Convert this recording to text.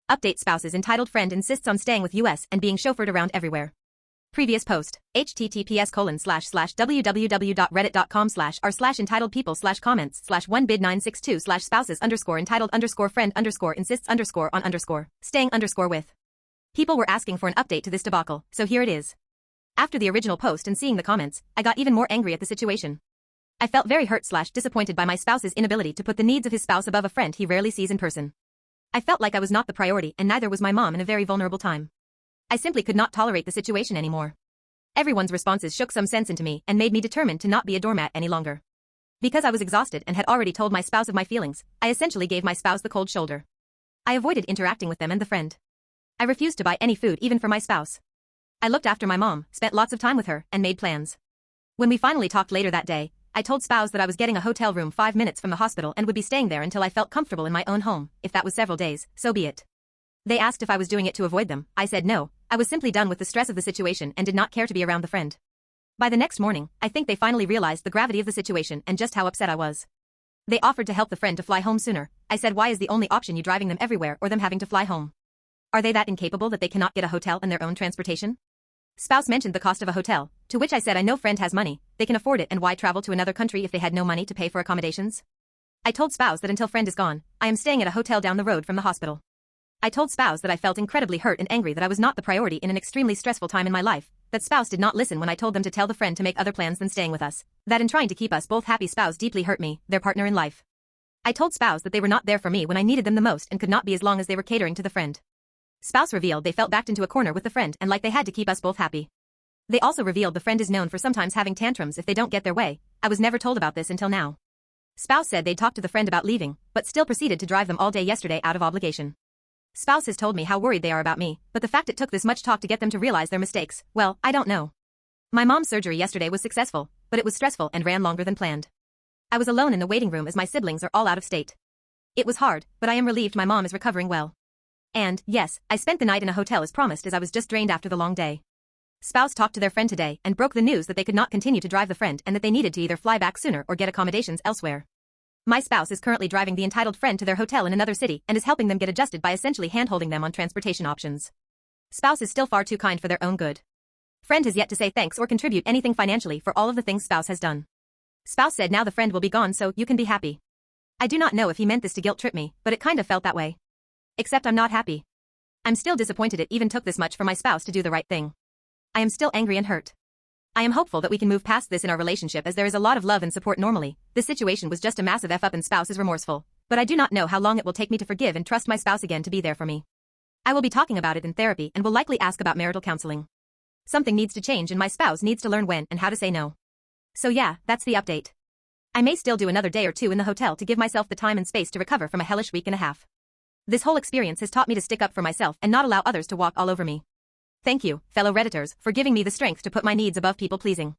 Update spouse's entitled friend insists on staying with US and being chauffeured around everywhere. Previous post, https://www.reddit.com/r/entitled people/comments/1bid962/spouses_friend_insists_on_staying_with. People were asking for an update to this debacle, so here it is. After the original post and seeing the comments, I got even more angry at the situation. I felt very hurt/disappointed by my spouse's inability to put the needs of his spouse above a friend he rarely sees in person. I felt like I was not the priority and neither was my mom in a very vulnerable time. I simply could not tolerate the situation anymore. Everyone's responses shook some sense into me and made me determined to not be a doormat any longer. Because I was exhausted and had already told my spouse of my feelings, I essentially gave my spouse the cold shoulder. I avoided interacting with them and the friend. I refused to buy any food even for my spouse. I looked after my mom, spent lots of time with her, and made plans. When we finally talked later that day, I told spouse that I was getting a hotel room 5 minutes from the hospital and would be staying there until I felt comfortable in my own home. If that was several days, so be it. They asked if I was doing it to avoid them. I said no, I was simply done with the stress of the situation and did not care to be around the friend. By the next morning, I think they finally realized the gravity of the situation and just how upset I was. They offered to help the friend to fly home sooner. I said, why is the only option you driving them everywhere or them having to fly home? Are they that incapable that they cannot get a hotel and their own transportation? Spouse mentioned the cost of a hotel, to which I said I know friend has money, they can afford it and why travel to another country if they had no money to pay for accommodations? I told spouse that until friend is gone, I am staying at a hotel down the road from the hospital. I told spouse that I felt incredibly hurt and angry that I was not the priority in an extremely stressful time in my life, that spouse did not listen when I told them to tell the friend to make other plans than staying with us, that in trying to keep us both happy spouse deeply hurt me, their partner in life. I told spouse that they were not there for me when I needed them the most and could not be as long as they were catering to the friend. Spouse revealed they felt backed into a corner with the friend and like they had to keep us both happy. They also revealed the friend is known for sometimes having tantrums if they don't get their way. I was never told about this until now. Spouse said they'd talked to the friend about leaving, but still proceeded to drive them all day yesterday out of obligation. Spouse has told me how worried they are about me, but the fact it took this much talk to get them to realize their mistakes, well, I don't know. My mom's surgery yesterday was successful, but it was stressful and ran longer than planned. I was alone in the waiting room as my siblings are all out of state. It was hard, but I am relieved my mom is recovering well. And, yes, I spent the night in a hotel as promised as I was just drained after the long day. Spouse talked to their friend today and broke the news that they could not continue to drive the friend and that they needed to either fly back sooner or get accommodations elsewhere. My spouse is currently driving the entitled friend to their hotel in another city and is helping them get adjusted by essentially hand-holding them on transportation options. Spouse is still far too kind for their own good. Friend has yet to say thanks or contribute anything financially for all of the things spouse has done. Spouse said now the friend will be gone so you can be happy. I do not know if he meant this to guilt trip me, but it kind of felt that way. Except I'm not happy. I'm still disappointed it even took this much for my spouse to do the right thing. I am still angry and hurt. I am hopeful that we can move past this in our relationship as there is a lot of love and support normally. This situation was just a massive F up and spouse is remorseful, but I do not know how long it will take me to forgive and trust my spouse again to be there for me. I will be talking about it in therapy and will likely ask about marital counseling. Something needs to change and my spouse needs to learn when and how to say no. So yeah, that's the update. I may still do another day or two in the hotel to give myself the time and space to recover from a hellish week and a half. This whole experience has taught me to stick up for myself and not allow others to walk all over me. Thank you, fellow Redditors, for giving me the strength to put my needs above people pleasing.